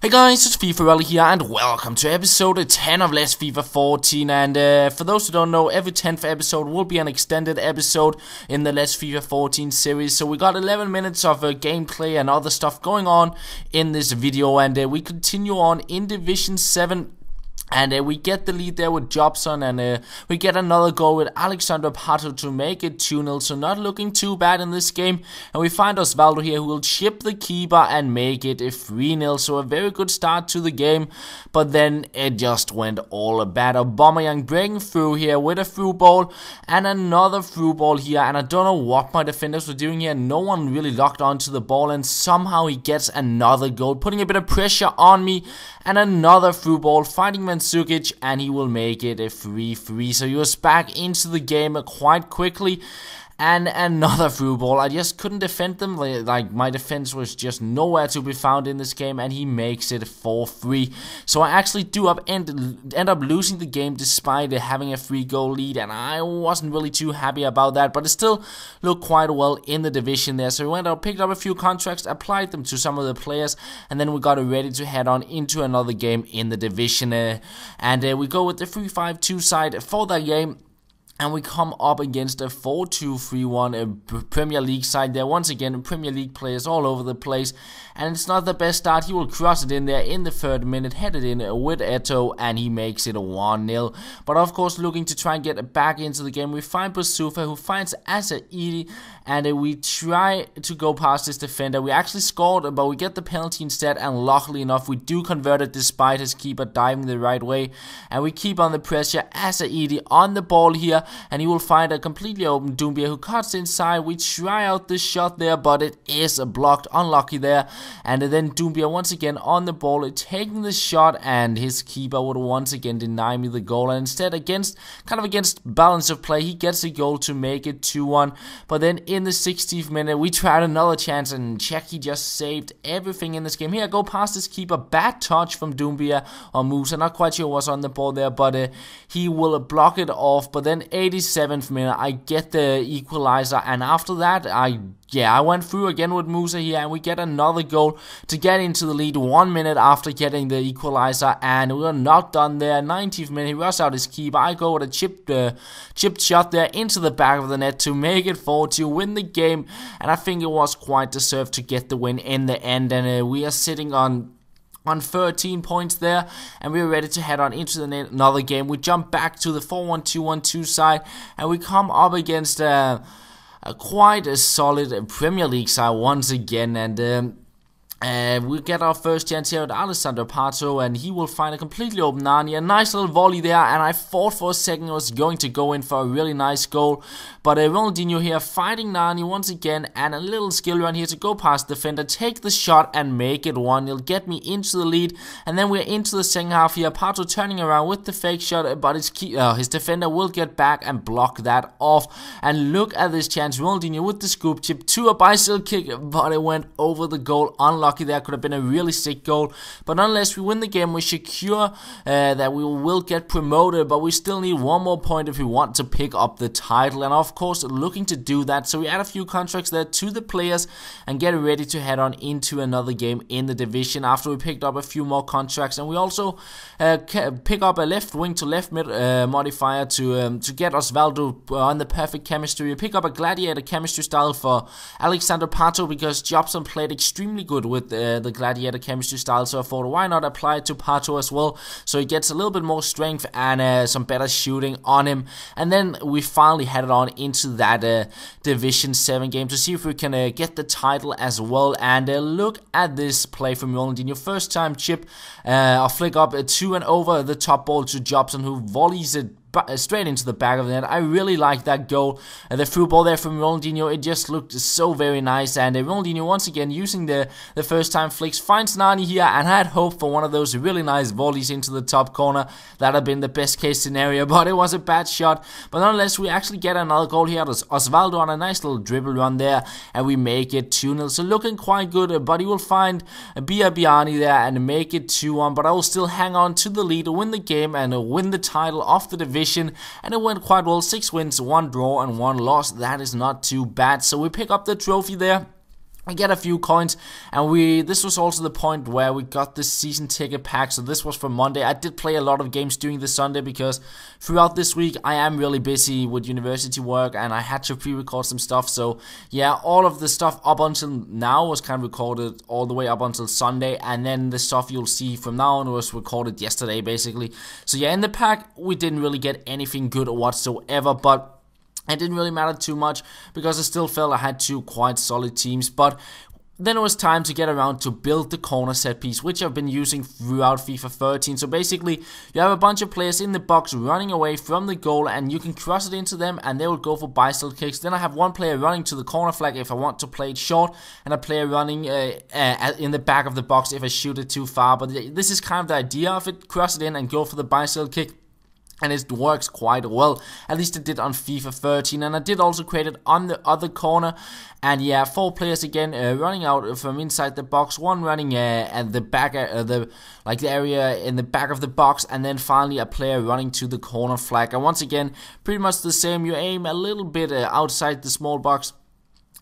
Hey guys, it's FifaRalle here and welcome to episode 10 of Let's FIFA 14. And for those who don't know, every 10th episode will be an extended episode in the Let's FIFA 14 series. So we got 11 minutes of gameplay and other stuff going on in this video, and we continue on in Division 7. And we get the lead there with Jobson, and we get another goal with Alexander Pato to make it 2-0, so not looking too bad in this game. And we find Osvaldo here who will chip the keeper and make it a 3-0, so a very good start to the game. But then it just went all bad. Aubameyang breaking through here with a through ball, and another through ball here, and I don't know what my defenders were doing here. No one really locked onto the ball, and somehow he gets another goal, putting a bit of pressure on me, and another through ball, finding Mandzukic, and he will make it a 3-3. So he was back into the game quite quickly. And another through ball. I just couldn't defend them. Like my defense was just nowhere to be found in this game, and he makes it 4-3. So I actually end up losing the game despite having a 3-goal lead, and I wasn't really too happy about that. But it still looked quite well in the division there. So we went out, picked up a few contracts, applied them to some of the players, and then we got ready to head on into another game in the division. And we go with the 3-5-2 side for that game. And we come up against a 4-2-3-1 Premier League side there. Once again, Premier League players all over the place. And it's not the best start. He will cross it in there in the 3rd minute, head it in with Eto, and he makes it a 1-0. But of course, looking to try and get back into the game, we find Basufa, who finds Asa Edie, and we try to go past this defender. We actually scored, but we get the penalty instead, and luckily enough, we do convert it despite his keeper diving the right way. And we keep on the pressure. Asa Edie on the ball here, and he will find a completely open Doumbia who cuts inside. We try out this shot there, but it is blocked, unlucky there. And then Doumbia once again on the ball, taking the shot, and his keeper would once again deny me the goal. And instead, against balance of play, he gets a goal to make it 2-1. But then in the 60th minute, we tried another chance, and Czech just saved everything in this game. Here, go past his keeper, bad touch from Doumbia or Musa, not quite sure what's on the ball there, but he will block it off. But then 87th minute, I get the equalizer, and after that, I went through again with Musa here, and we get another goal to get into the lead 1 minute after getting the equalizer, and we are not done there. 90th minute, he rushes out his keeper. I go with a chipped shot there into the back of the net to make it 4-2, win the game, and I think it was quite deserved to get the win in the end, and we are sitting on 13 points there, and we're ready to head on into another game. We jump back to the 4-1-2-1-2 side, and we come up against quite a solid Premier League side once again, and we get our first chance here with Alexander Pato, and he will find a completely open Nani. A nice little volley there, and I thought for a second it was going to go in for a really nice goal. But Ronaldinho here fighting Nani once again, and a little skill run here to go past the defender, take the shot, and make it 1-0. Get me into the lead, and then we're into the second half here. Pato turning around with the fake shot, but his defender will get back and block that off. And look at this chance. Ronaldinho with the scoop chip to a bicycle kick, but it went over the goal. Unlucky. There could have been a really sick goal, but unless we win the game, we secure that we will get promoted, but we still need one more point if we want to pick up the title, and of course looking to do that. So we add a few contracts there to the players and get ready to head on into another game in the division after we picked up a few more contracts. And we also pick up a left wing to left mid modifier to get Osvaldo on the perfect chemistry. We pick up a gladiator chemistry style for Alexander Pato because Jobson played extremely good with the gladiator chemistry style, so I thought why not apply it to Pato as well, so he gets a little bit more strength and some better shooting on him. And then we finally headed on into that Division 7 game to see if we can get the title as well. And look at this play from Ronaldinho, first time chip, a flick up to and over the top ball to Jobson, who volleys it straight into the back of the net. I really like that goal. The through ball there from Ronaldinho, it just looked so very nice. And Ronaldinho once again using the first time flicks, finds Nani here, and had hope for one of those really nice volleys into the top corner. That had been the best case scenario, but it was a bad shot. But nonetheless, we actually get another goal here. Osvaldo on a nice little dribble run there, and we make it 2-0. So looking quite good, but he will find Biani there and make it 2-1. But I will still hang on to the lead, win the game, and win the title of the division. And it went quite well. 6 wins, 1 draw, and 1 loss. That is not too bad. So we pick up the trophy there we get a few coins, and this was also the point where we got the season ticket pack. So this was for Monday. I did play a lot of games during the Sunday because throughout this week I am really busy with university work and I had to pre-record some stuff. So yeah, all of the stuff up until now was kind of recorded all the way up until Sunday, and then the stuff you'll see from now on was recorded yesterday basically. So yeah, in the pack we didn't really get anything good whatsoever, but it didn't really matter too much because I still felt I had two quite solid teams. But then it was time to get around to build the corner set piece, which I've been using throughout FIFA 13. So basically, you have a bunch of players in the box running away from the goal, and you can cross it into them and they will go for bicycle kicks. Then I have one player running to the corner flag if I want to play it short, and a player running in the back of the box if I shoot it too far. But this is kind of the idea of it: cross it in and go for the bicycle kick. And it works quite well. At least it did on FIFA 13. And I did also create it on the other corner. And yeah, 4 players again running out from inside the box. One running at the back, the area in the back of the box. And then finally a player running to the corner flag. And once again, pretty much the same. You aim a little bit outside the small box,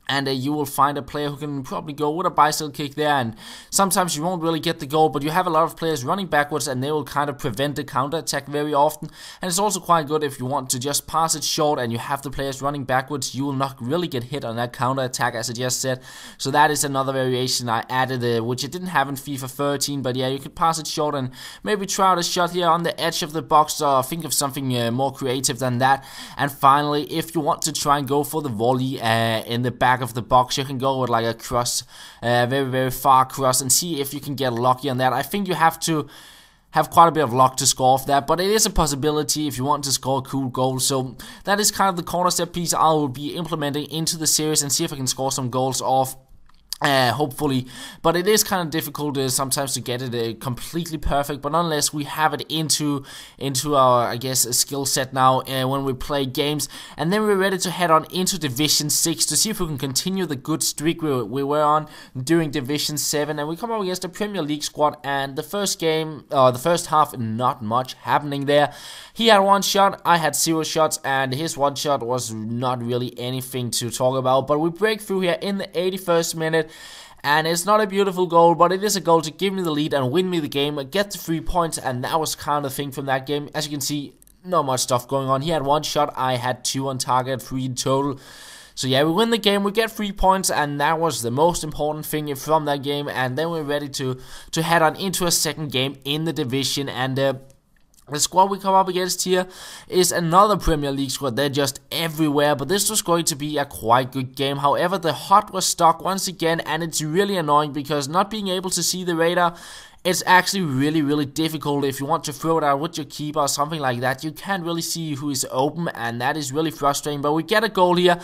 and you will find a player who can probably go with a bicycle kick there, and sometimes you won't really get the goal, but you have a lot of players running backwards and they will kind of prevent the counter attack very often. And it's also quite good if you want to just pass it short and you have the players running backwards, you will not really get hit on that counter attack, as I just said. So that is another variation I added, which I didn't have in FIFA 13, but yeah, you could pass it short and maybe try out a shot here on the edge of the box, or think of something more creative than that. And finally, if you want to try and go for the volley in the back of the box, you can go with like a cross, very far cross, and see if you can get lucky on that. I think you have to have quite a bit of luck to score off that, but it is a possibility if you want to score a cool goal. So that is kind of the corner set piece I will be implementing into the series and see if I can score some goals off. Hopefully, but it is kind of difficult sometimes to get it completely perfect. But unless we have it into our, I guess, skill set now when we play games, and then we're ready to head on into Division 6 to see if we can continue the good streak we were on during Division 7. And we come up against the Premier League squad, and the first game, the first half, not much happening there. He had 1 shot, I had 0 shots, and his 1 shot was not really anything to talk about. But we break through here in the 81st minute, and it's not a beautiful goal, but it is a goal to give me the lead and win me the game, get the 3 points, and that was kind of the thing from that game. As you can see, not much stuff going on. He had 1 shot, I had 2 on target, 3 in total. So yeah, we win the game, we get 3 points, and that was the most important thing from that game. And then we're ready to head on into a second game in the division, and the squad we come up against here is another Premier League squad. They're just everywhere, but this was going to be a quite good game. However, the HUD was stuck once again, and it's really annoying because not being able to see the radar, it's actually really difficult if you want to throw it out with your keeper or something like that. You can't really see who is open, and that is really frustrating. But we get a goal here.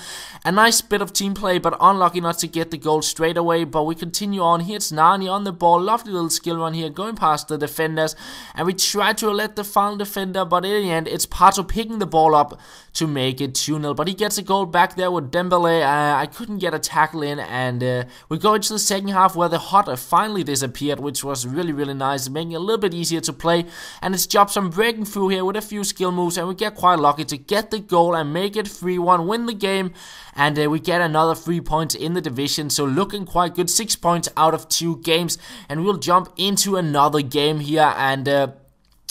A nice bit of team play, but unlucky not to get the goal straight away. But we continue on. Here it's Nani on the ball. Lovely little skill run here, going past the defenders. And we try to let the final defender, but in the end, it's Pato picking the ball up to make it 2-0. But he gets a goal back there with Dembele. I couldn't get a tackle in, and we go into the second half where the HUD finally disappeared, which was really nice, making it a little bit easier to play. And it's Jobson breaking through here with a few skill moves, and we get quite lucky to get the goal and make it 3-1, win the game, and we get another 3 points in the division. So looking quite good, 6 points out of 2 games, and we'll jump into another game here, and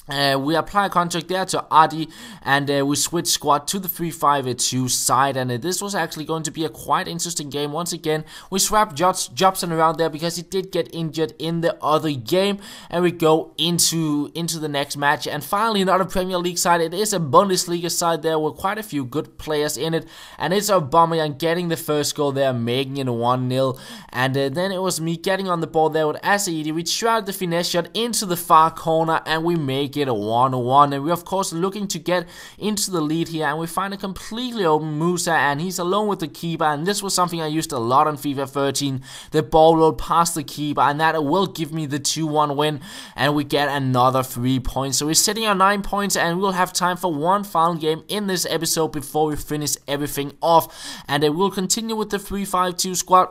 we apply a contract there to Adi, and we switch squad to the 3-5-2 side, and this was actually going to be a quite interesting game. Once again, we swap Jobson around there because he did get injured in the other game, and we go into the next match. And finally, another Premier League side. It is a Bundesliga side there with quite a few good players in it, and it's Aubameyang getting the first goal there, making it 1-0. And then it was me getting on the ball there with Asaidi. We tried the finesse shot into the far corner, and we make it a 1-1, and we're of course looking to get into the lead here, and we find a completely open Musa, and he's alone with the keeper. And this was something I used a lot on FIFA 13. The ball rolled past the keeper, and that will give me the 2-1 win, and we get another 3 points. So we're sitting on 9 points, and we'll have time for one final game in this episode before we finish everything off. And we'll continue with the 3-5-2 squad.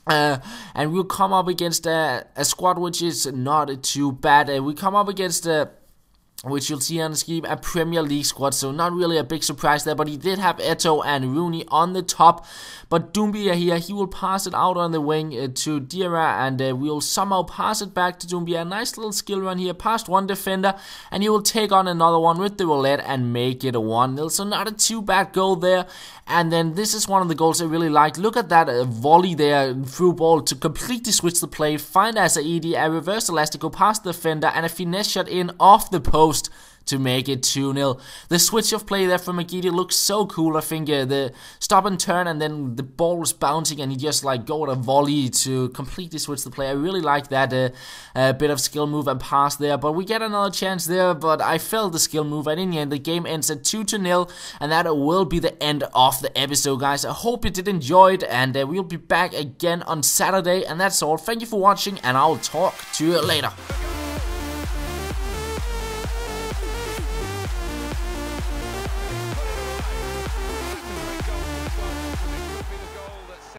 And we'll come up against a squad which is not too bad. We come up against which you'll see on the screen, a Premier League squad, so not really a big surprise there, but he did have Eto'o and Rooney on the top, but Doumbia here, he will pass it out on the wing to Diarra, and we'll somehow pass it back to Doumbia. A nice little skill run here, past one defender, and he will take on another one with the roulette and make it a 1-0, so not a too bad goal there. And then this is one of the goals I really liked. Look at that volley there, through ball to completely switch the play, find Asaidi, a reverse elastico past the defender, and a finesse shot in off the post to make it 2-0. The switch of play there from Agidi looks so cool. I think the stop and turn, and then the ball was bouncing and he just like go with a volley to completely switch the play. I really like that bit of skill move and pass there, but we get another chance there, but I failed the skill move, and in the end the game ends at 2-0, and that will be the end of the episode, guys. I hope you did enjoy it, and we'll be back again on Saturday, and that's all. Thank you for watching, and I'll talk to you later.